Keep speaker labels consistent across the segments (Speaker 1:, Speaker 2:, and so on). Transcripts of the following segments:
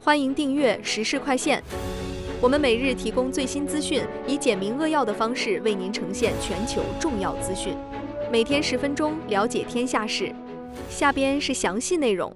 Speaker 1: 欢迎订阅时事快线。我们每日提供最新资讯，以简明扼要的方式为您呈现全球重要资讯。每天10分钟，了解天下事。下边是详细内容。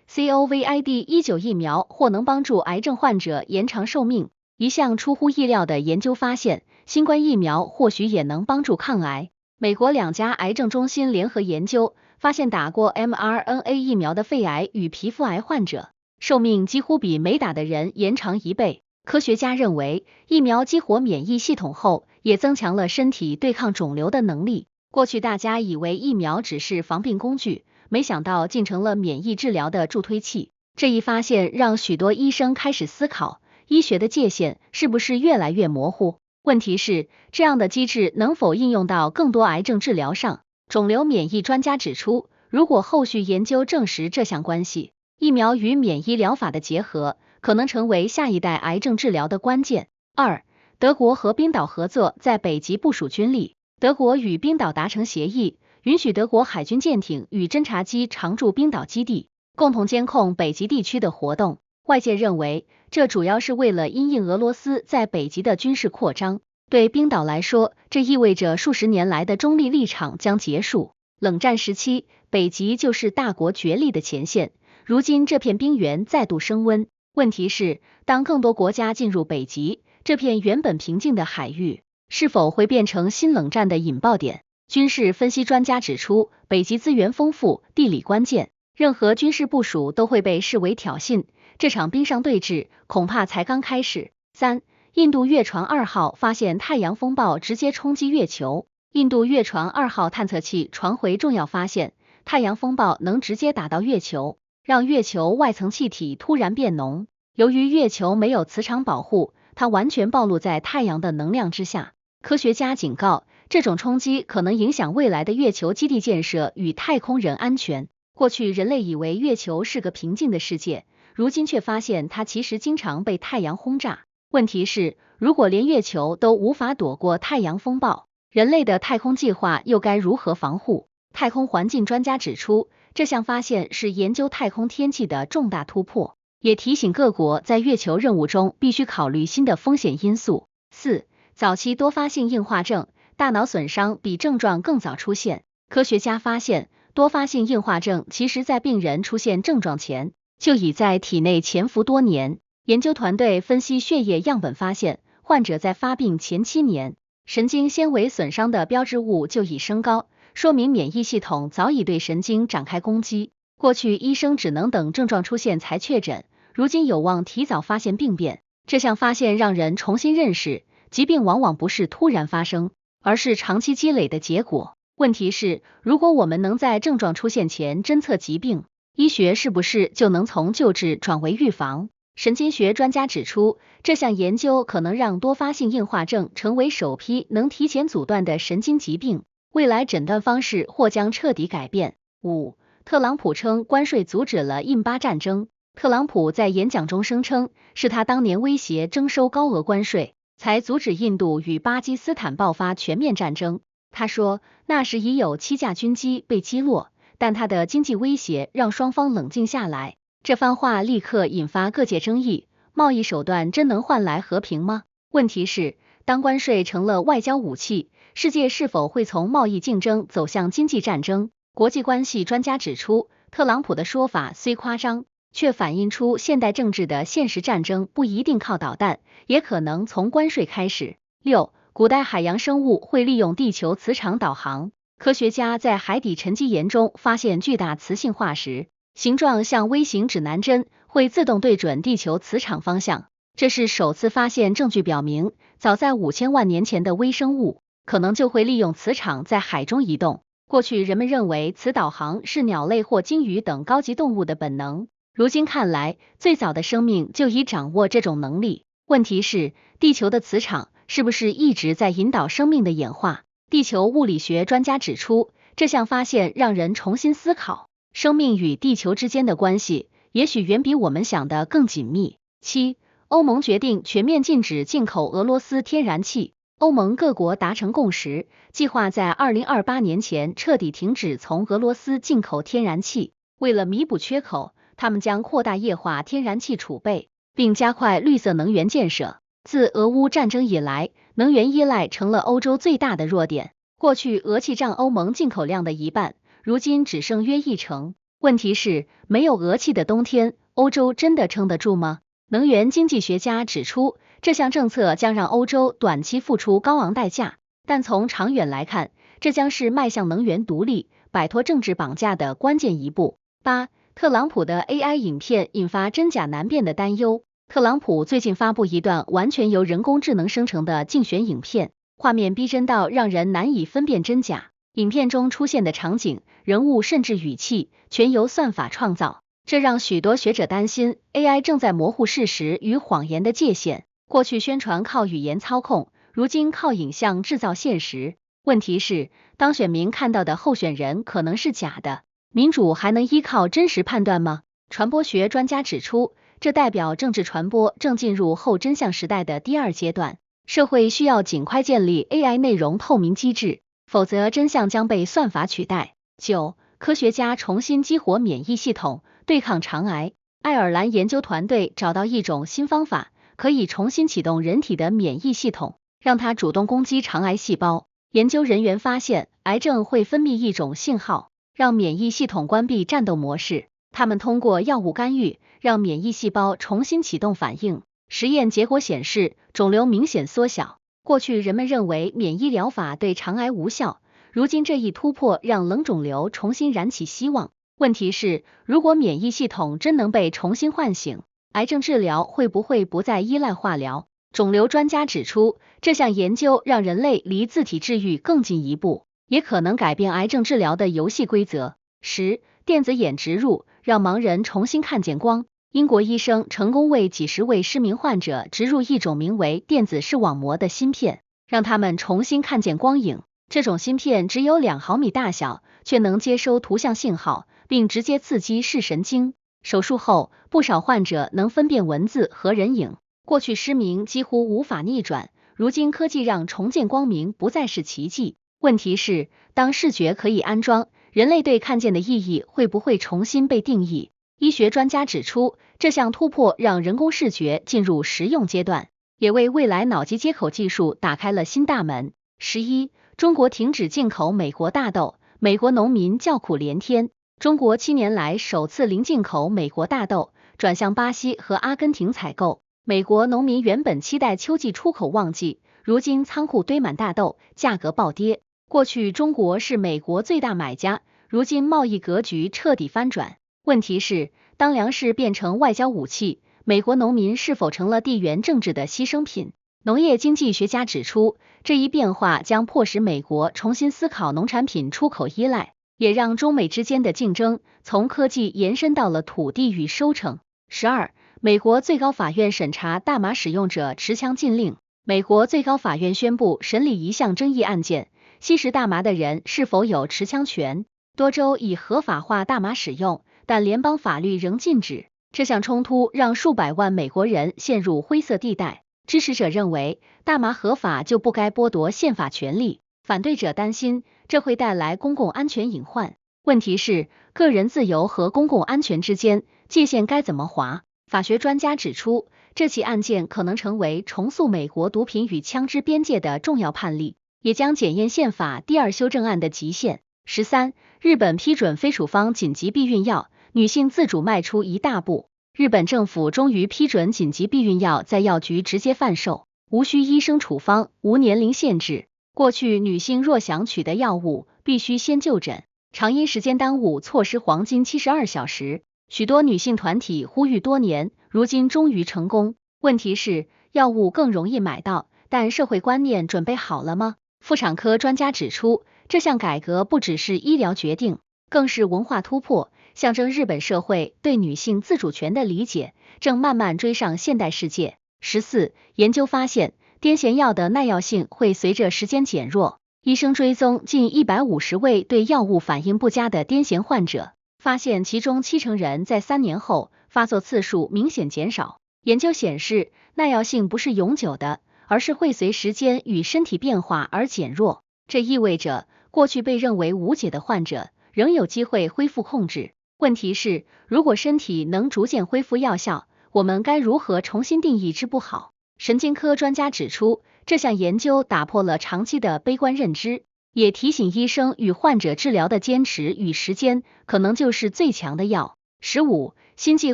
Speaker 2: COVID-19 疫苗或能帮助癌症患者延长寿命。一项出乎意料的研究发现，新冠疫苗或许也能帮助抗癌。美国2家癌症中心联合研究发现，打过 mRNA 疫苗的肺癌与皮肤癌患者寿命几乎比没打的人延长1倍。科学家认为，疫苗激活免疫系统后，也增强了身体对抗肿瘤的能力。过去大家以为疫苗只是防病工具，没想到竟成了免疫治疗的助推器。这一发现让许多医生开始思考，医学的界限是不是越来越模糊？问题是，这样的机制能否应用到更多癌症治疗上？肿瘤免疫专家指出，如果后续研究证实这项关系，疫苗与免疫疗法的结合可能成为下一代癌症治疗的关键。2. 德国和冰岛合作在北极部署军力。德国与冰岛达成协议，允许德国海军舰艇与侦察机常驻冰岛基地，共同监控北极地区的活动。外界认为，这主要是为了因应俄罗斯在北极的军事扩张。对冰岛来说，这意味着数十年来的中立立场将结束。冷战时期，北极就是大国角力的前线，如今这片冰原再度升温。问题是，当更多国家进入北极，这片原本平静的海域是否会变成新冷战的引爆点？军事分析专家指出，北极资源丰富，地理关键，任何军事部署都会被视为挑衅。这场冰上对峙恐怕才刚开始。3. 印度月船2号发现太阳风暴直接冲击月球。印度月船2号探测器传回重要发现，太阳风暴能直接打到月球，让月球外层气体突然变浓。由于月球没有磁场保护，它完全暴露在太阳的能量之下。科学家警告，这种冲击可能影响未来的月球基地建设与太空人安全。过去人类以为月球是个平静的世界，如今却发现它其实经常被太阳轰炸。问题是，如果连月球都无法躲过太阳风暴，人类的太空计划又该如何防护？太空环境专家指出，这项发现是研究太空天气的重大突破，也提醒各国在月球任务中必须考虑新的风险因素。4. 早期多发性硬化症，大脑损伤比症状更早出现。科学家发现，多发性硬化症其实在病人出现症状前就已在体内潜伏多年。研究团队分析血液样本发现，患者在发病前7年，神经纤维损伤的标志物就已升高，说明免疫系统早已对神经展开攻击。过去医生只能等症状出现才确诊，如今有望提早发现病变。这项发现让人重新认识，疾病往往不是突然发生，而是长期积累的结果。问题是，如果我们能在症状出现前侦测疾病，医学是不是就能从救治转为预防？神经学专家指出，这项研究可能让多发性硬化症成为首批能提前阻断的神经疾病，未来诊断方式或将彻底改变。5. 特朗普称关税阻止了印巴战争。特朗普在演讲中声称，是他当年威胁征收高额关税，才阻止印度与巴基斯坦爆发全面战争。他说，那时已有7架军机被击落，但他的经济威胁让双方冷静下来。这番话立刻引发各界争议，贸易手段真能换来和平吗？问题是，当关税成了外交武器，世界是否会从贸易竞争走向经济战争？国际关系专家指出，特朗普的说法虽夸张，却反映出现代政治的现实战争不一定靠导弹，也可能从关税开始。6. 古代海洋生物会利用地球磁场导航。科学家在海底沉积岩中发现巨大磁性化石，形状像微型指南针，会自动对准地球磁场方向。这是首次发现证据表明，早在5000万年前的微生物可能就会利用磁场在海中移动。过去人们认为磁导航是鸟类或鲸鱼等高级动物的本能，如今看来，最早的生命就已掌握这种能力。问题是，地球的磁场是不是一直在引导生命的演化？地球物理学专家指出，这项发现让人重新思考，生命与地球之间的关系，也许远比我们想的更紧密。7. 欧盟决定全面禁止进口俄罗斯天然气。欧盟各国达成共识，计划在2028年前彻底停止从俄罗斯进口天然气。为了弥补缺口，他们将扩大液化天然气储备，并加快绿色能源建设。自俄乌战争以来，能源依赖成了欧洲最大的弱点。过去俄气占欧盟进口量的一半，如今只剩约1成。问题是，没有俄气的冬天，欧洲真的撑得住吗？能源经济学家指出，这项政策将让欧洲短期付出高昂代价，但从长远来看，这将是迈向能源独立、摆脱政治绑架的关键一步。8. 特朗普的 AI 影片引发真假难辨的担忧。特朗普最近发布一段完全由人工智能生成的竞选影片，画面逼真到让人难以分辨真假。影片中出现的场景、人物甚至语气，全由算法创造，这让许多学者担心 AI 正在模糊事实与谎言的界限。过去宣传靠语言操控，如今靠影像制造现实。问题是，当选民看到的候选人可能是假的，民主还能依靠真实判断吗？传播学专家指出，这代表政治传播正进入后真相时代的第二阶段，社会需要尽快建立 AI 内容透明机制，否则真相将被算法取代。9. 科学家重新激活免疫系统，对抗肠癌。爱尔兰研究团队找到一种新方法，可以重新启动人体的免疫系统，让它主动攻击肠癌细胞。研究人员发现，癌症会分泌一种信号，让免疫系统关闭战斗模式。他们通过药物干预，让免疫细胞重新启动反应。实验结果显示，肿瘤明显缩小。过去人们认为免疫疗法对肠癌无效，如今这一突破让冷肿瘤重新燃起希望。问题是，如果免疫系统真能被重新唤醒，癌症治疗会不会不再依赖化疗？肿瘤专家指出，这项研究让人类离自体治愈更进一步，也可能改变癌症治疗的游戏规则。10. 电子眼植入让盲人重新看见光。英国医生成功为几十位失明患者植入一种名为电子视网膜的芯片，让他们重新看见光影。这种芯片只有2毫米大小，却能接收图像信号，并直接刺激视神经。手术后，不少患者能分辨文字和人影。过去失明几乎无法逆转，如今科技让重见光明不再是奇迹。问题是，当视觉可以安装，人类对看见的意义会不会重新被定义？医学专家指出，这项突破让人工视觉进入实用阶段，也为未来脑机接口技术打开了新大门。11. 中国停止进口美国大豆，美国农民叫苦连天。中国7年来首次零进口美国大豆，转向巴西和阿根廷采购。美国农民原本期待秋季出口旺季，如今仓库堆满大豆，价格暴跌。过去中国是美国最大买家，如今贸易格局彻底翻转。问题是，当粮食变成外交武器，美国农民是否成了地缘政治的牺牲品？农业经济学家指出，这一变化将迫使美国重新思考农产品出口依赖，也让中美之间的竞争从科技延伸到了土地与收成。12. 美国最高法院审查大麻使用者持枪禁令。美国最高法院宣布审理一项争议案件，吸食大麻的人是否有持枪权。多州已合法化大麻使用，但联邦法律仍禁止。这项冲突让数百万美国人陷入灰色地带。支持者认为，大麻合法就不该剥夺宪法权利，反对者担心这会带来公共安全隐患。问题是，个人自由和公共安全之间界限该怎么划？法学专家指出，这起案件可能成为重塑美国毒品与枪支边界的重要判例，也将检验宪法第2修正案的极限。13. 日本批准非处方紧急避孕药，女性自主迈出一大步。日本政府终于批准紧急避孕药在药局直接贩售，无需医生处方，无年龄限制。过去女性若想取得药物，必须先就诊，常因时间耽误错失黄金72小时。许多女性团体呼吁多年，如今终于成功。问题是，药物更容易买到，但社会观念准备好了吗？妇产科专家指出，这项改革不只是医疗决定，更是文化突破，象征日本社会对女性自主权的理解正慢慢追上现代世界。14. 研究发现，癫痫药的耐药性会随着时间减弱。医生追踪近150位对药物反应不佳的癫痫患者，发现其中70%人在3年后发作次数明显减少。研究显示，耐药性不是永久的，而是会随时间与身体变化而减弱。这意味着，过去被认为无解的患者仍有机会恢复控制。问题是，如果身体能逐渐恢复药效，我们该如何重新定义治不好？神经科专家指出，这项研究打破了长期的悲观认知，也提醒医生与患者治疗的坚持与时间，可能就是最强的药。15. 星际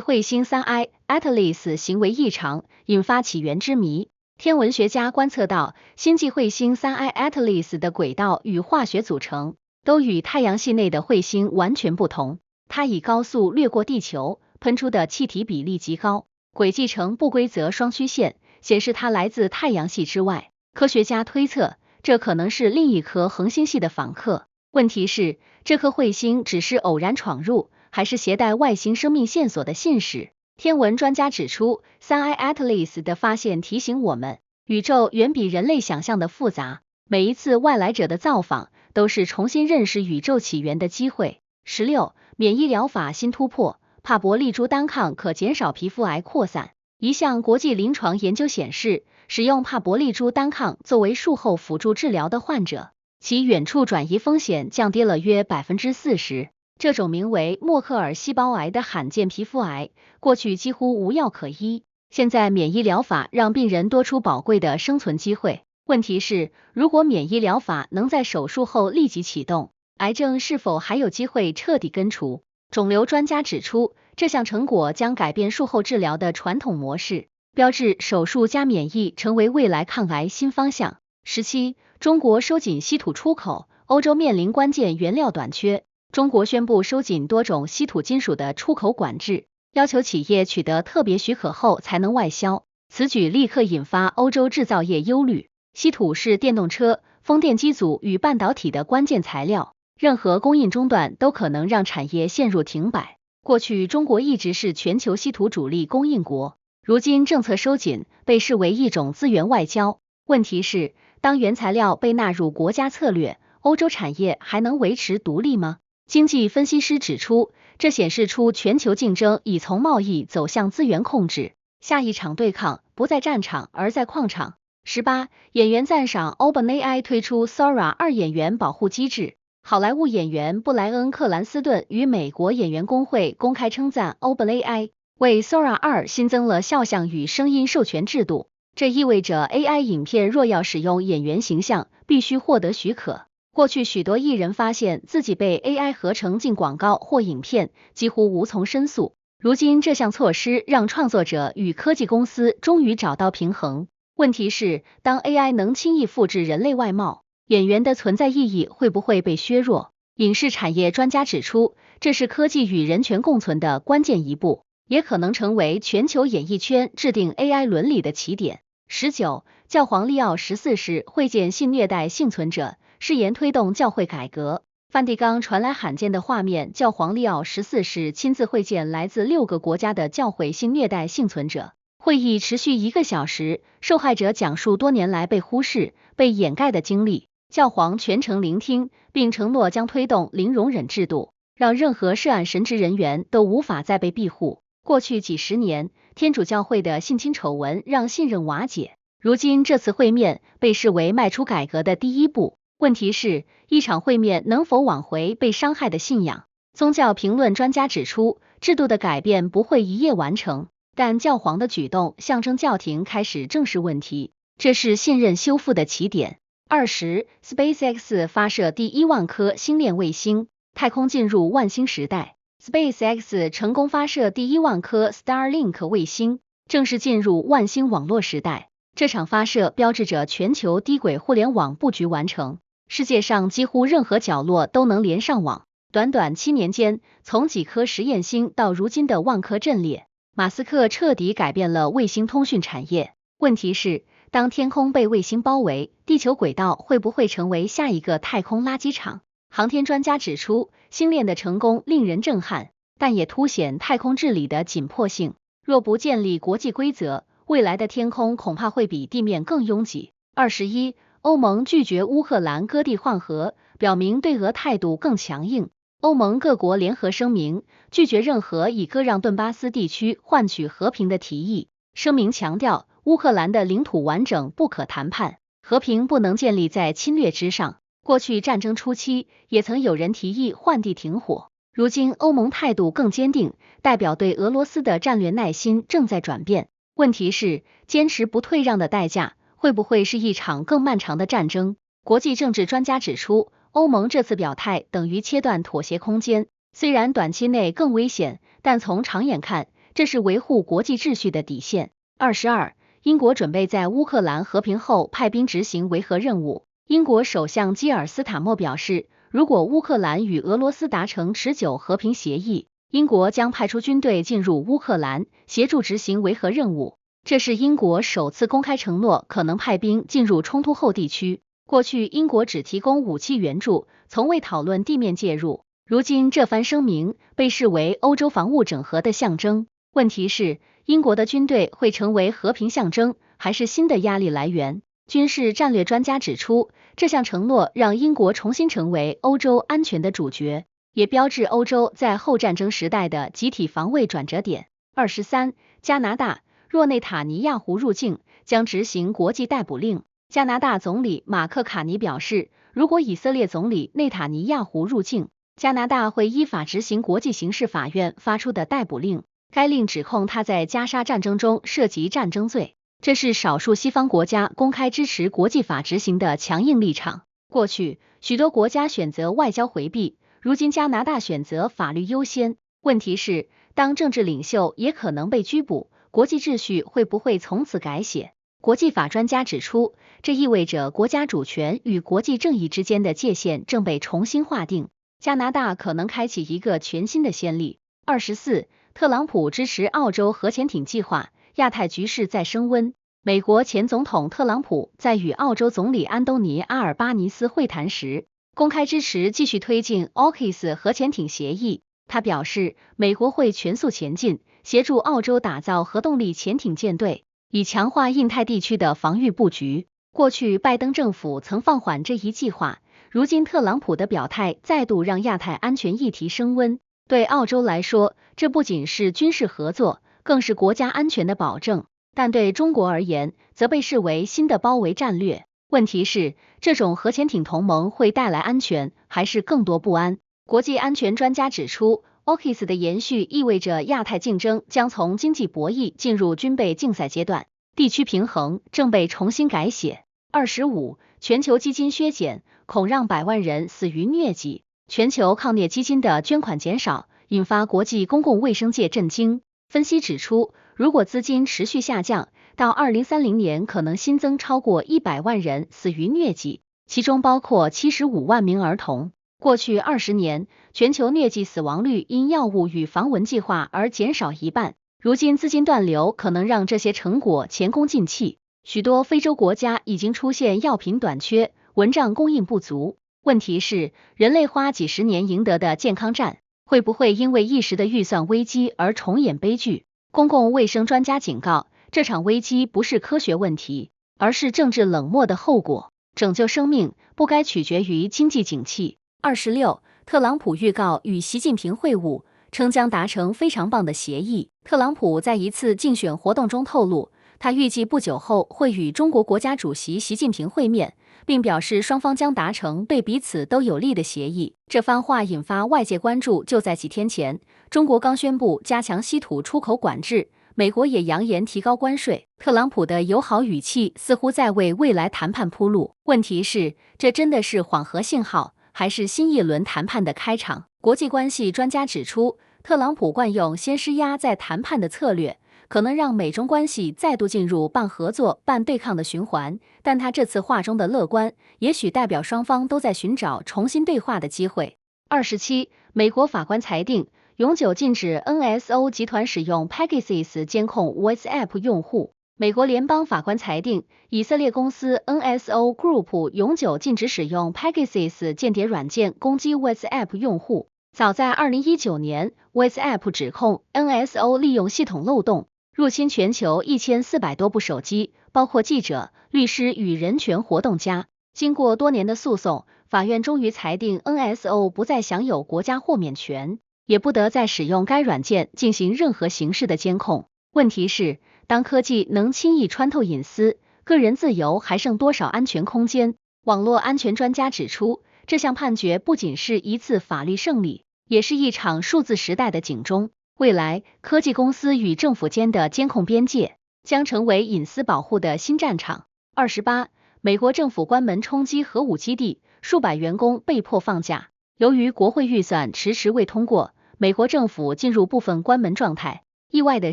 Speaker 2: 彗星 3I Atlas 行为异常，引发起源之谜。天文学家观测到，星际彗星 3I Atlas 的轨道与化学组成都与太阳系内的彗星完全不同。它以高速掠过地球，喷出的气体比例极高，轨迹呈不规则双曲线，显示它来自太阳系之外。科学家推测，这可能是另一颗恒星系的访客。问题是，这颗彗星只是偶然闯入，还是携带外星生命线索的信使？天文专家指出，3I Atlas 的发现提醒我们，宇宙远比人类想象的复杂，每一次外来者的造访都是重新认识宇宙起源的机会。16. 免疫疗法新突破，帕博利珠单抗可减少皮肤癌扩散。一项国际临床研究显示，使用帕博利珠单抗作为术后辅助治疗的患者，其远处转移风险降低了约 40%。这种名为默克尔细胞癌的罕见皮肤癌，过去几乎无药可医，现在免疫疗法让病人多出宝贵的生存机会。问题是，如果免疫疗法能在手术后立即启动，癌症是否还有机会彻底根除？肿瘤专家指出，这项成果将改变术后治疗的传统模式，标志手术加免疫成为未来抗癌新方向。17. 中国收紧稀土出口，欧洲面临关键原料短缺。中国宣布收紧多种稀土金属的出口管制，要求企业取得特别许可后才能外销。此举立刻引发欧洲制造业忧虑。稀土是电动车、风电机组与半导体的关键材料，任何供应中断都可能让产业陷入停摆。过去中国一直是全球稀土主力供应国，如今政策收紧被视为一种资源外交。问题是，当原材料被纳入国家策略，欧洲产业还能维持独立吗？经济分析师指出，这显示出全球竞争已从贸易走向资源控制，下一场对抗不在战场而在矿场。18. 演员赞赏 OpenAI 推出 Sora 2演员保护机制。好莱坞演员布莱恩·克兰斯顿与美国演员工会公开称赞 OpenAI 为 Sora 2新增了肖像与声音授权制度，这意味着 AI 影片若要使用演员形象，必须获得许可。过去许多艺人发现自己被 AI 合成进广告或影片，几乎无从申诉。如今这项措施让创作者与科技公司终于找到平衡。问题是，当 AI 能轻易复制人类外貌，演员的存在意义会不会被削弱？影视产业专家指出，这是科技与人权共存的关键一步，也可能成为全球演艺圈制定 AI 伦理的起点。19. 教皇利奥14世会见性虐待幸存者，誓言推动教会改革。梵蒂冈传来罕见的画面，教皇利奥14世亲自会见来自6个国家的教会性虐待幸存者。会议持续1个小时，受害者讲述多年来被忽视、被掩盖的经历。教皇全程聆听，并承诺将推动零容忍制度，让任何涉案神职人员都无法再被庇护。过去几十年，天主教会的性侵丑闻让信任瓦解，如今这次会面被视为迈出改革的第一步。问题是，一场会面能否挽回被伤害的信仰？宗教评论专家指出，制度的改变不会一夜完成，但教皇的举动象征教廷开始正视问题，这是信任修复的起点。20. SpaceX 发射第1万颗星链卫星，太空进入万星时代。SpaceX 成功发射第1万颗 Starlink 卫星，正式进入万星网络时代。这场发射标志着全球低轨互联网布局完成，世界上几乎任何角落都能连上网。短短7年间，从几颗实验星到如今的万颗阵列，马斯克彻底改变了卫星通讯产业。问题是，当天空被卫星包围，地球轨道会不会成为下一个太空垃圾场？航天专家指出，星链的成功令人震撼，但也凸显太空治理的紧迫性。若不建立国际规则，未来的天空恐怕会比地面更拥挤。21. 欧盟拒绝乌克兰割地换核，表明对俄态度更强硬。欧盟各国联合声明，拒绝任何以割让顿巴斯地区换取和平的提议。声明强调，乌克兰的领土完整不可谈判，和平不能建立在侵略之上。过去战争初期，也曾有人提议换地停火，如今欧盟态度更坚定，代表对俄罗斯的战略耐心正在转变。问题是，坚持不退让的代价会不会是一场更漫长的战争？国际政治专家指出，欧盟这次表态等于切断妥协空间，虽然短期内更危险，但从长远看，这是维护国际秩序的底线。22，英国准备在乌克兰和平后派兵执行维和任务。英国首相基尔斯塔默表示，如果乌克兰与俄罗斯达成持久和平协议，英国将派出军队进入乌克兰，协助执行维和任务。这是英国首次公开承诺可能派兵进入冲突后地区。过去英国只提供武器援助，从未讨论地面介入。如今这番声明被视为欧洲防务整合的象征。问题是，英国的军队会成为和平象征，还是新的压力来源？军事战略专家指出，这项承诺让英国重新成为欧洲安全的主角，也标志欧洲在后战争时代的集体防卫转折点。23，加拿大若内塔尼亚胡入境，将执行国际逮捕令。加拿大总理马克卡尼表示，如果以色列总理内塔尼亚胡入境，加拿大会依法执行国际刑事法院发出的逮捕令。该令指控他在加沙战争中涉及战争罪，这是少数西方国家公开支持国际法执行的强硬立场。过去，许多国家选择外交回避，如今加拿大选择法律优先。问题是，当政治领袖也可能被拘捕，国际秩序会不会从此改写？国际法专家指出，这意味着国家主权与国际正义之间的界限正被重新划定。加拿大可能开启一个全新的先例。24，特朗普支持澳洲核潜艇计划，亚太局势在升温。美国前总统特朗普在与澳洲总理安东尼·阿尔巴尼斯会谈时，公开支持继续推进 AUKUS 核潜艇协议。他表示，美国会全速前进，协助澳洲打造核动力潜艇舰队，以强化印太地区的防御布局。过去拜登政府曾放缓这一计划，如今特朗普的表态再度让亚太安全议题升温。对澳洲来说，这不仅是军事合作，更是国家安全的保证，但对中国而言，则被视为新的包围战略。问题是，这种核潜艇同盟会带来安全，还是更多不安？国际安全专家指出，AUKUS 的延续意味着亚太竞争将从经济博弈进入军备竞赛阶段，地区平衡正被重新改写。25，全球基金削减，恐让100万人死于疟疾。全球抗疟基金的捐款减少，引发国际公共卫生界震惊。分析指出，如果资金持续下降，到2030年可能新增超过100万人死于疟疾，其中包括75万名儿童。过去20年，全球疟疾死亡率因药物与防蚊计划而减少一半。如今资金断流可能让这些成果前功尽弃。许多非洲国家已经出现药品短缺，蚊帐供应不足。问题是，人类花几十年赢得的健康战，会不会因为一时的预算危机而重演悲剧？公共卫生专家警告，这场危机不是科学问题，而是政治冷漠的后果。拯救生命不该取决于经济景气。26，特朗普预告与习近平会晤，称将达成非常棒的协议。特朗普在一次竞选活动中透露，他预计不久后会与中国国家主席习近平会面，并表示双方将达成对彼此都有利的协议。这番话引发外界关注。就在几天前，中国刚宣布加强稀土出口管制，美国也扬言提高关税。特朗普的友好语气似乎在为未来谈判铺路。问题是，这真的是缓和信号，还是新一轮谈判的开场？国际关系专家指出，特朗普惯用先施压再谈判的策略，可能让美中关系再度进入半合作半对抗的循环，但他这次话中的乐观，也许代表双方都在寻找重新对话的机会。27，美国法官裁定永久禁止 NSO 集团使用 Pegasus 监控 WhatsApp 用户。美国联邦法官裁定，以色列公司 NSO Group 永久禁止使用 Pegasus 间谍软件攻击 WhatsApp 用户。早在2019年 ，WhatsApp 指控 NSO 利用系统漏洞入侵全球1400多部手机，包括记者、律师与人权活动家。经过多年的诉讼，法院终于裁定 NSO 不再享有国家豁免权，也不得再使用该软件进行任何形式的监控。问题是，当科技能轻易穿透隐私，个人自由还剩多少安全空间？网络安全专家指出，这项判决不仅是一次法律胜利，也是一场数字时代的警钟。未来，科技公司与政府间的监控边界将成为隐私保护的新战场。28. 美国政府关门冲击核武基地，数百员工被迫放假。由于国会预算迟迟未通过，美国政府进入部分关门状态。意外的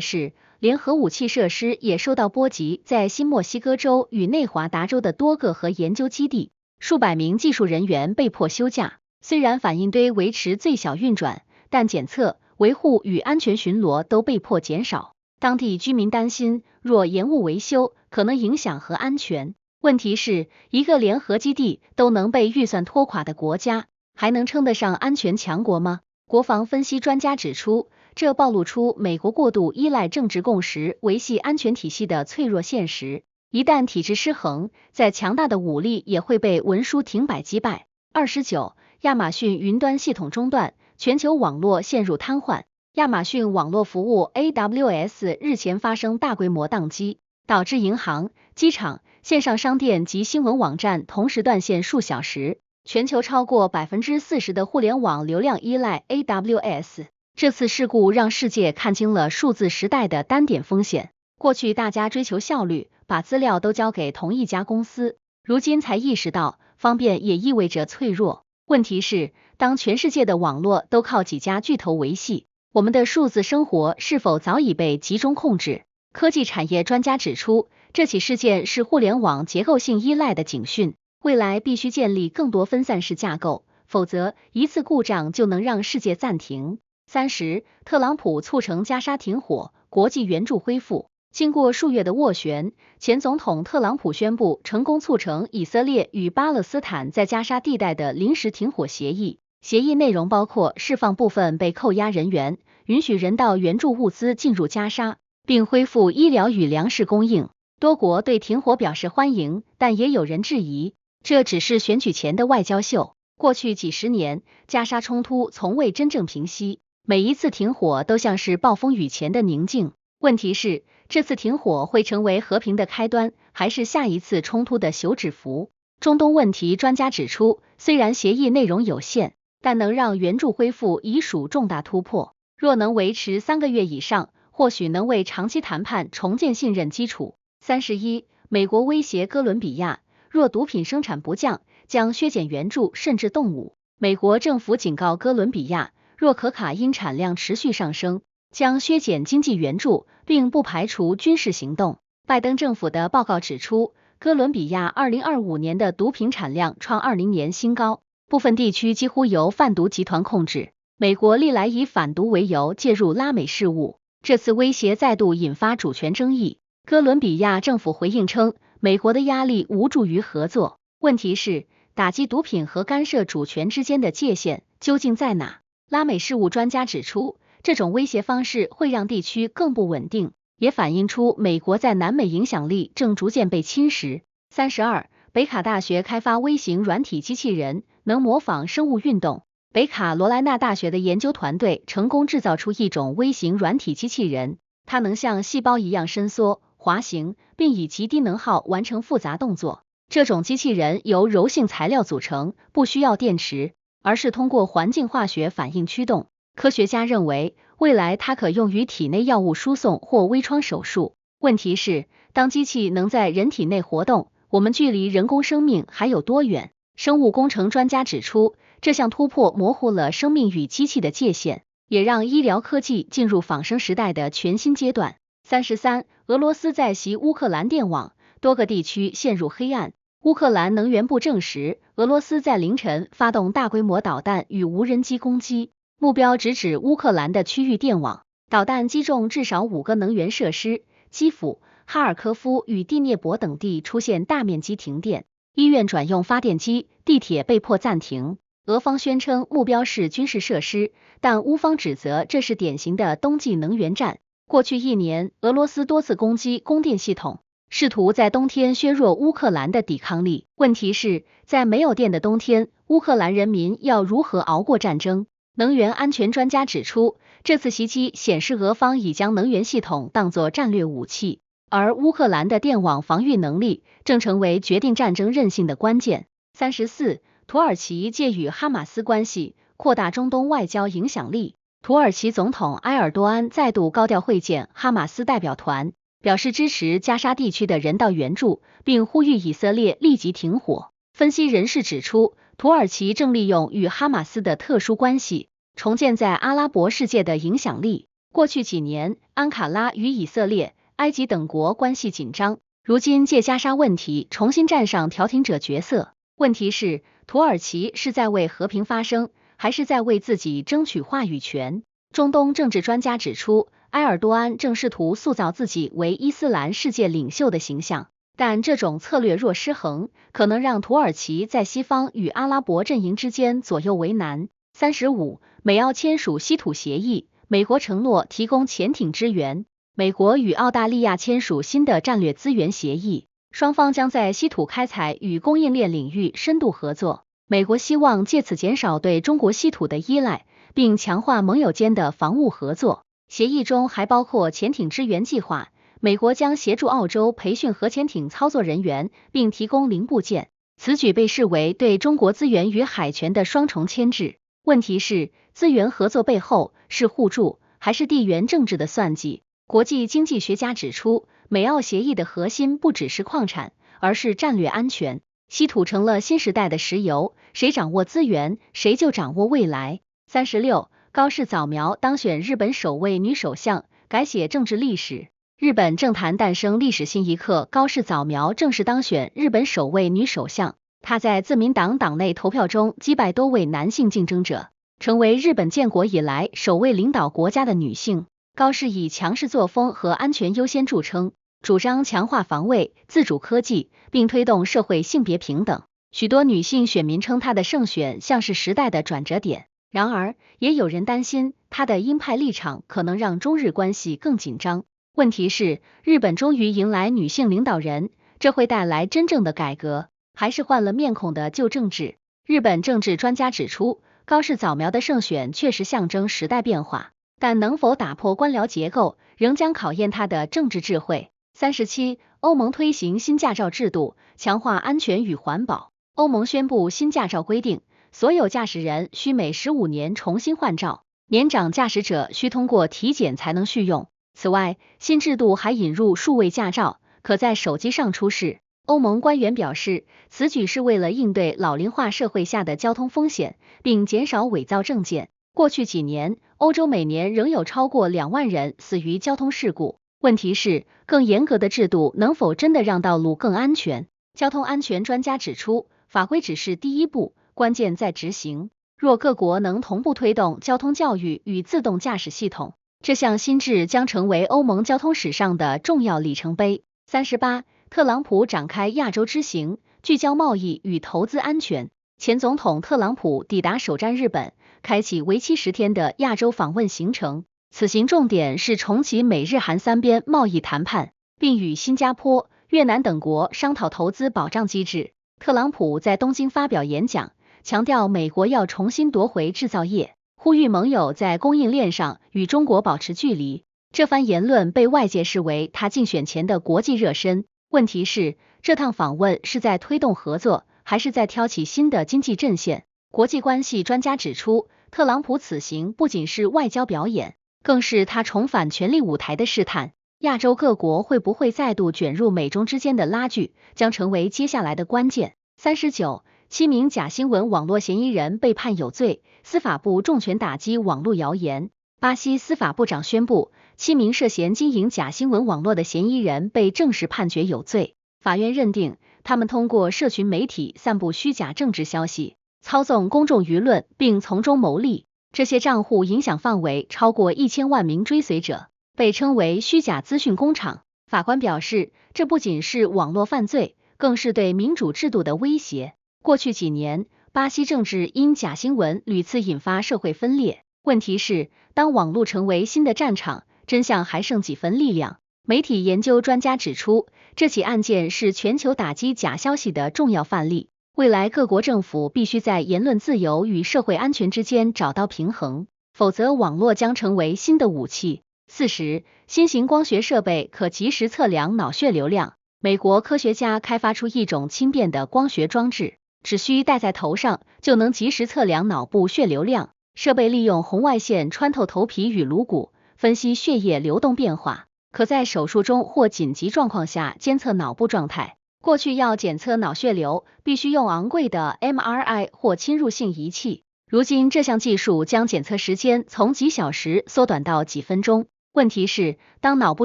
Speaker 2: 是，连核武器设施也受到波及，在新墨西哥州与内华达州的多个核研究基地，数百名技术人员被迫休假。虽然反应堆维持最小运转，但检测、维护与安全巡逻都被迫减少。当地居民担心，若延误维修，可能影响核安全。问题是，一个连核基地都能被预算拖垮的国家，还能称得上安全强国吗？国防分析专家指出，这暴露出美国过度依赖政治共识维系安全体系的脆弱现实。一旦体制失衡，再强大的武力也会被文书停摆击败。29. 亚马逊云端系统中断，全球网络陷入瘫痪。亚马逊网络服务 AWS 日前发生大规模宕机，导致银行、机场、线上商店及新闻网站同时断线数小时。全球超过 40% 的互联网流量依赖 AWS。这次事故让世界看清了数字时代的单点风险。过去大家追求效率，把资料都交给同一家公司，如今才意识到，方便也意味着脆弱。问题是，当全世界的网络都靠几家巨头维系，我们的数字生活是否早已被集中控制？科技产业专家指出，这起事件是互联网结构性依赖的警讯，未来必须建立更多分散式架构，否则一次故障就能让世界暂停。30. 特朗普促成加沙停火，国际援助恢复。经过数月的斡旋，前总统特朗普宣布成功促成以色列与巴勒斯坦在加沙地带的临时停火协议。协议内容包括释放部分被扣押人员，允许人道援助物资进入加沙，并恢复医疗与粮食供应。多国对停火表示欢迎，但也有人质疑，这只是选举前的外交秀。过去几十年，加沙冲突从未真正平息。每一次停火都像是暴风雨前的宁静。问题是，这次停火会成为和平的开端，还是下一次冲突的休止符？中东问题专家指出，虽然协议内容有限，但能让援助恢复已属重大突破。若能维持3个月以上，或许能为长期谈判重建信任基础。31. 美国威胁哥伦比亚，若毒品生产不降，将削减援助甚至动武。美国政府警告哥伦比亚，若可卡因产量持续上升，将削减经济援助，并不排除军事行动。拜登政府的报告指出，哥伦比亚2025年的毒品产量创20年新高，部分地区几乎由贩毒集团控制。美国历来以反毒为由介入拉美事务，这次威胁再度引发主权争议。哥伦比亚政府回应称，美国的压力无助于合作。问题是，打击毒品和干涉主权之间的界限究竟在哪？拉美事务专家指出，这种威胁方式会让地区更不稳定，也反映出美国在南美影响力正逐渐被侵蚀。32. 北卡大学开发微型软体机器人，能模仿生物运动。北卡罗来纳大学的研究团队成功制造出一种微型软体机器人，它能像细胞一样伸缩、滑行，并以极低能耗完成复杂动作。这种机器人由柔性材料组成，不需要电池，而是通过环境化学反应驱动。科学家认为，未来它可用于体内药物输送或微创手术。问题是，当机器能在人体内活动，我们距离人工生命还有多远？生物工程专家指出，这项突破模糊了生命与机器的界限，也让医疗科技进入仿生时代的全新阶段。33. 俄罗斯在袭乌克兰电网，多个地区陷入黑暗。乌克兰能源部证实，俄罗斯在凌晨发动大规模导弹与无人机攻击，目标直指乌克兰的区域电网。导弹击中至少5个能源设施，基辅、哈尔科夫与第聂伯等地出现大面积停电，医院转用发电机，地铁被迫暂停。俄方宣称目标是军事设施，但乌方指责这是典型的冬季能源战。过去1年，俄罗斯多次攻击供电系统，试图在冬天削弱乌克兰的抵抗力。问题是，在没有电的冬天，乌克兰人民要如何熬过战争？能源安全专家指出，这次袭击显示俄方已将能源系统当作战略武器，而乌克兰的电网防御能力正成为决定战争韧性的关键。34. 土耳其借与哈马斯关系扩大中东外交影响力。土耳其总统埃尔多安再度高调会见哈马斯代表团，表示支持加沙地区的人道援助，并呼吁以色列立即停火。分析人士指出，土耳其正利用与哈马斯的特殊关系，重建在阿拉伯世界的影响力。过去几年，安卡拉与以色列、埃及等国关系紧张，如今借加沙问题重新站上调停者角色。问题是，土耳其是在为和平发声，还是在为自己争取话语权？中东政治专家指出，埃尔多安正试图塑造自己为伊斯兰世界领袖的形象，但这种策略若失衡，可能让土耳其在西方与阿拉伯阵营之间左右为难。35. 美澳签署稀土协议，美国承诺提供潜艇支援。美国与澳大利亚签署新的战略资源协议，双方将在稀土开采与供应链领域深度合作。美国希望借此减少对中国稀土的依赖，并强化盟友间的防务合作。协议中还包括潜艇支援计划，美国将协助澳洲培训核潜艇操作人员，并提供零部件。此举被视为对中国资源与海权的双重牵制。问题是，资源合作背后是互助，还是地缘政治的算计？国际经济学家指出，美澳协议的核心不只是矿产，而是战略安全。稀土成了新时代的石油，谁掌握资源，谁就掌握未来。36. 高市早苗当选日本首位女首相，改写政治历史。日本政坛诞生历史性一刻，高市早苗正式当选日本首位女首相。她在自民党党内投票中击败多位男性竞争者，成为日本建国以来首位领导国家的女性。高市以强势作风和安全优先著称，主张强化防卫、自主科技，并推动社会性别平等。许多女性选民称她的胜选像是时代的转折点。然而，也有人担心她的鹰派立场可能让中日关系更紧张。问题是，日本终于迎来女性领导人，这会带来真正的改革，还是换了面孔的旧政治？日本政治专家指出，高市早苗的胜选确实象征时代变化，但能否打破官僚结构，仍将考验他的政治智慧。37. 欧盟推行新驾照制度，强化安全与环保。欧盟宣布新驾照规定，所有驾驶人需每15年重新换照，年长驾驶者需通过体检才能续用。此外，新制度还引入数位驾照，可在手机上出示。欧盟官员表示，此举是为了应对老龄化社会下的交通风险，并减少伪造证件。过去几年，欧洲每年仍有超过2万人死于交通事故。问题是，更严格的制度能否真的让道路更安全？交通安全专家指出，法规只是第一步，关键在执行。若各国能同步推动交通教育与自动驾驶系统，这项新制将成为欧盟交通史上的重要里程碑。38. 特朗普展开亚洲之行，聚焦贸易与投资安全。前总统特朗普抵达首站日本，开启为期10天的亚洲访问行程。此行重点是重启美日韩三边贸易谈判，并与新加坡、越南等国商讨投资保障机制。特朗普在东京发表演讲，强调美国要重新夺回制造业，呼吁盟友在供应链上与中国保持距离。这番言论被外界视为他竞选前的国际热身。问题是，这趟访问是在推动合作，还是在挑起新的经济阵线？国际关系专家指出，特朗普此行不仅是外交表演，更是他重返权力舞台的试探。亚洲各国会不会再度卷入美中之间的拉锯，将成为接下来的关键。39. 7名假新闻网络嫌疑人被判有罪，司法部重拳打击网络谣言。巴西司法部长宣布，7名涉嫌经营假新闻网络的嫌疑人被正式判决有罪。法院认定，他们通过社群媒体散布虚假政治消息，操纵公众舆论，并从中牟利。这些账户影响范围超过1000万名追随者，被称为虚假资讯工厂。法官表示，这不仅是网络犯罪，更是对民主制度的威胁。过去几年，巴西政治因假新闻屡次引发社会分裂。问题是，当网络成为新的战场，真相还剩几分力量？媒体研究专家指出，这起案件是全球打击假消息的重要范例。未来各国政府必须在言论自由与社会安全之间找到平衡，否则网络将成为新的武器。40. 新型光学设备可及时测量脑血流量。美国科学家开发出一种轻便的光学装置，只需戴在头上就能及时测量脑部血流量。设备利用红外线穿透头皮与颅骨，分析血液流动变化，可在手术中或紧急状况下监测脑部状态。过去要检测脑血流，必须用昂贵的 MRI 或侵入性仪器，如今这项技术将检测时间从几小时缩短到几分钟。问题是，当脑部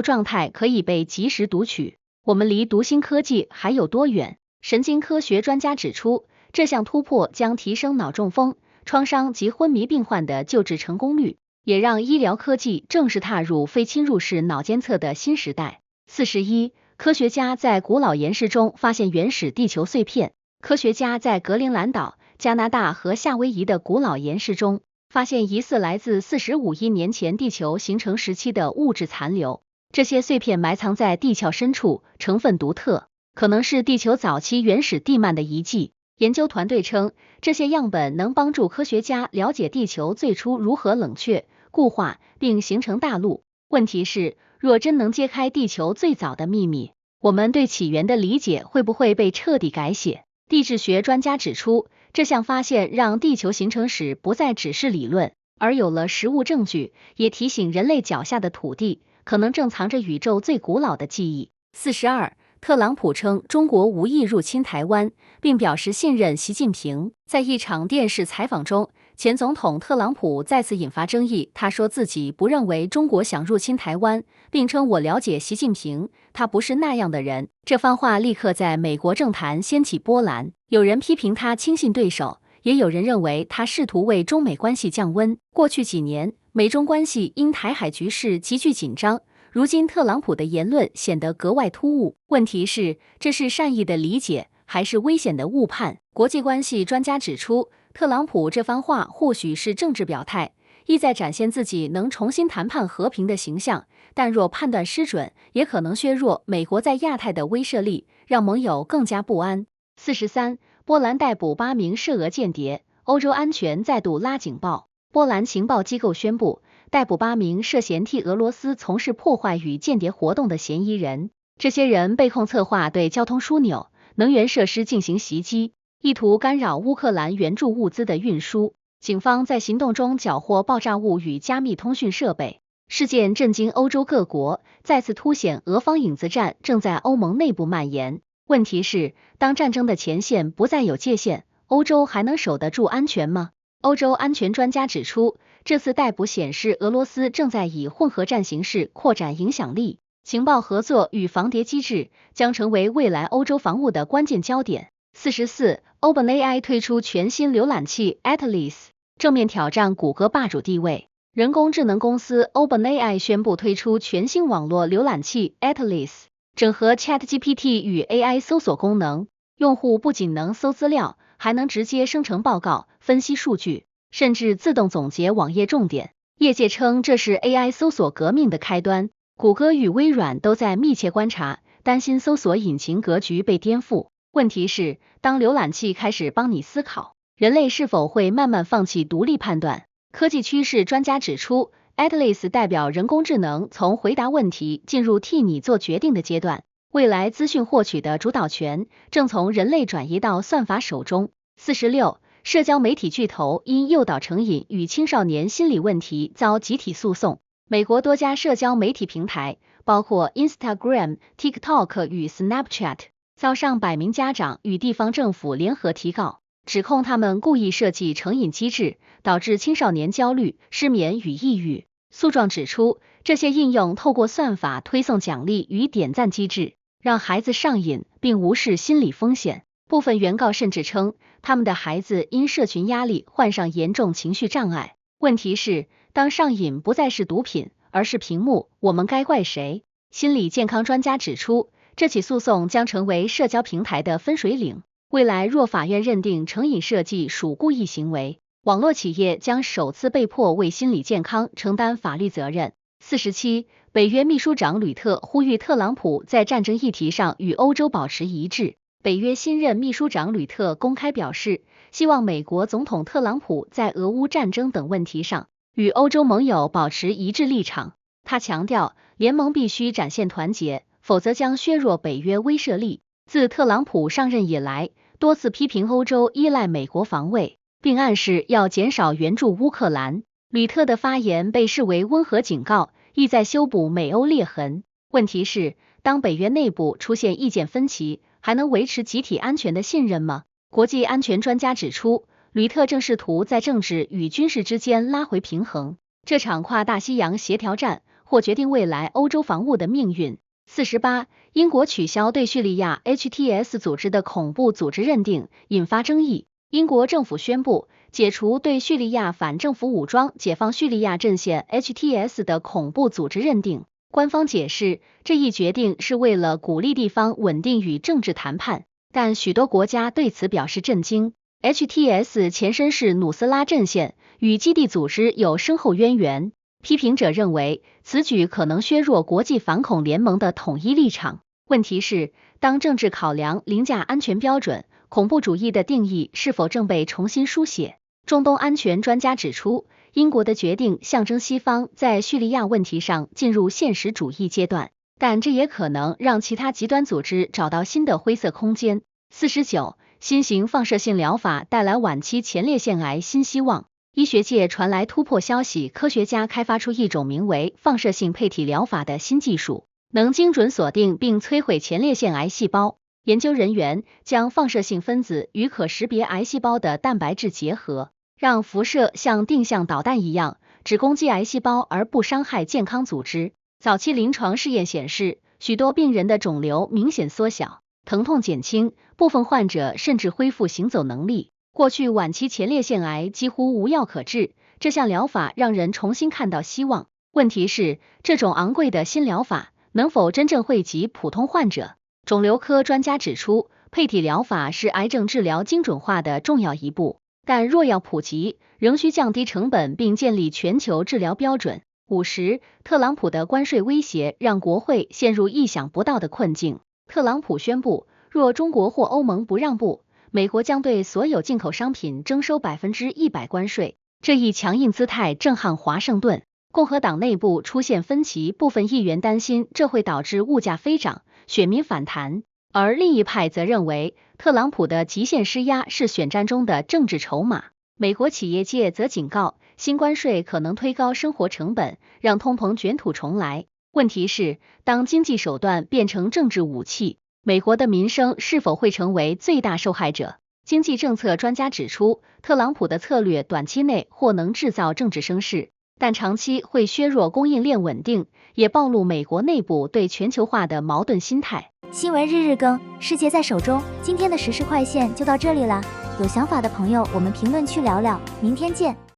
Speaker 2: 状态可以被及时读取，我们离读心科技还有多远？神经科学专家指出，这项突破将提升脑中风、创伤及昏迷病患的救治成功率，也让医疗科技正式踏入非侵入式脑监测的新时代。41. 科学家在古老岩石中发现原始地球碎片。科学家在格陵兰岛、加拿大和夏威夷的古老岩石中发现疑似来自45亿年前地球形成时期的物质残留，这些碎片埋藏在地壳深处，成分独特，可能是地球早期原始地幔的遗迹。研究团队称，这些样本能帮助科学家了解地球最初如何冷却、固化并形成大陆。问题是，若真能揭开地球最早的秘密，我们对起源的理解会不会被彻底改写？地质学专家指出，这项发现让地球形成史不再只是理论，而有了实物证据，也提醒人类脚下的土地可能正藏着宇宙最古老的记忆。42. 特朗普称中国无意入侵台湾，并表示信任习近平。在一场电视采访中，前总统特朗普再次引发争议。他说自己不认为中国想入侵台湾，并称我了解习近平，他不是那样的人。这番话立刻在美国政坛掀起波澜，有人批评他轻信对手，也有人认为他试图为中美关系降温。过去几年，美中关系因台海局势急剧紧张，如今特朗普的言论显得格外突兀。问题是，这是善意的理解，还是危险的误判？国际关系专家指出，特朗普这番话或许是政治表态，意在展现自己能重新谈判和平的形象，但若判断失准，也可能削弱美国在亚太的威慑力，让盟友更加不安。43. 波兰逮捕8名涉俄间谍，欧洲安全再度拉警报。波兰情报机构宣布，逮捕8名涉嫌替俄罗斯从事破坏与间谍活动的嫌疑人。这些人被控策划对交通枢纽、能源设施进行袭击，意图干扰乌克兰援助物资的运输。警方在行动中缴获爆炸物与加密通讯设备。事件震惊欧洲各国，再次凸显俄方影子战正在欧盟内部蔓延。问题是，当战争的前线不再有界限，欧洲还能守得住安全吗？欧洲安全专家指出，这次逮捕显示俄罗斯正在以混合战形式扩展影响力，情报合作与防谍机制将成为未来欧洲防务的关键焦点。44. OpenAI 推出全新浏览器 Atlas， 正面挑战谷歌霸主地位。人工智能公司 OpenAI 宣布推出全新网络浏览器 Atlas， 整合 ChatGPT 与 AI 搜索功能，用户不仅能搜资料，还能直接生成报告、分析数据，甚至自动总结网页重点。业界称这是 AI 搜索革命的开端。谷歌与微软都在密切观察，担心搜索引擎格局被颠覆。问题是，当浏览器开始帮你思考，人类是否会慢慢放弃独立判断？科技趋势专家指出， Atlas 代表人工智能从回答问题进入替你做决定的阶段，未来资讯获取的主导权正从人类转移到算法手中。46. 社交媒体巨头因诱导成瘾与青少年心理问题遭集体诉讼。美国多家社交媒体平台，包括 Instagram、TikTok 与 Snapchat， 遭上百名家长与地方政府联合提告，指控他们故意设计成瘾机制，导致青少年焦虑、失眠与抑郁。诉状指出，这些应用透过算法推送奖励与点赞机制，让孩子上瘾，并无视心理风险。部分原告甚至称，他们的孩子因社群压力患上严重情绪障碍。问题是，当上瘾不再是毒品，而是屏幕，我们该怪谁？心理健康专家指出，这起诉讼将成为社交平台的分水岭。未来若法院认定成瘾设计属故意行为，网络企业将首次被迫为心理健康承担法律责任。47. 北约秘书长吕特呼吁特朗普在战争议题上与欧洲保持一致。北约新任秘书长吕特公开表示，希望美国总统特朗普在俄乌战争等问题上与欧洲盟友保持一致立场。他强调，联盟必须展现团结，否则将削弱北约威慑力。自特朗普上任以来，多次批评欧洲依赖美国防卫，并暗示要减少援助乌克兰。吕特的发言被视为温和警告，意在修补美欧裂痕。问题是，当北约内部出现意见分歧，还能维持集体安全的信任吗？国际安全专家指出，吕特正试图在政治与军事之间拉回平衡。这场跨大西洋协调战或决定未来欧洲防务的命运。48. 英国取消对叙利亚 HTS 组织的恐怖组织认定，引发争议。英国政府宣布解除对叙利亚反政府武装解放叙利亚阵线 HTS 的恐怖组织认定。官方解释，这一决定是为了鼓励地方稳定与政治谈判，但许多国家对此表示震惊。HTS 前身是努斯拉阵线，与基地组织有深厚渊源。批评者认为，此举可能削弱国际反恐联盟的统一立场。问题是，当政治考量凌驾安全标准，恐怖主义的定义是否正被重新书写？中东安全专家指出，英国的决定象征西方在叙利亚问题上进入现实主义阶段，但这也可能让其他极端组织找到新的灰色空间。49. 新型放射性疗法带来晚期前列腺癌新希望。医学界传来突破消息，科学家开发出一种名为放射性配体疗法的新技术，能精准锁定并摧毁前列腺癌细胞。研究人员将放射性分子与可识别癌细胞的蛋白质结合，让辐射像定向导弹一样，只攻击癌细胞而不伤害健康组织。早期临床试验显示，许多病人的肿瘤明显缩小，疼痛减轻，部分患者甚至恢复行走能力。过去晚期前列腺癌几乎无药可治，这项疗法让人重新看到希望。问题是，这种昂贵的新疗法能否真正惠及普通患者？肿瘤科专家指出，配体疗法是癌症治疗精准化的重要一步，但若要普及，仍需降低成本并建立全球治疗标准。50. 特朗普的关税威胁让国会陷入意想不到的困境。特朗普宣布，若中国或欧盟不让步，美国将对所有进口商品征收100%关税。这一强硬姿态震撼华盛顿。共和党内部出现分歧，部分议员担心这会导致物价飞涨，选民反弹，而另一派则认为特朗普的极限施压是选战中的政治筹码。美国企业界则警告，新关税可能推高生活成本，让通膨卷土重来。问题是，当经济手段变成政治武器，美国的民生是否会成为最大受害者？经济政策专家指出，特朗普的策略短期内或能制造政治声势，但长期会削弱供应链稳定，也暴露美国内部对全球化的矛盾心态。
Speaker 3: 新闻日日更，世界在手中。今天的时事快线就到这里了，有想法的朋友，我们评论区聊聊，明天见。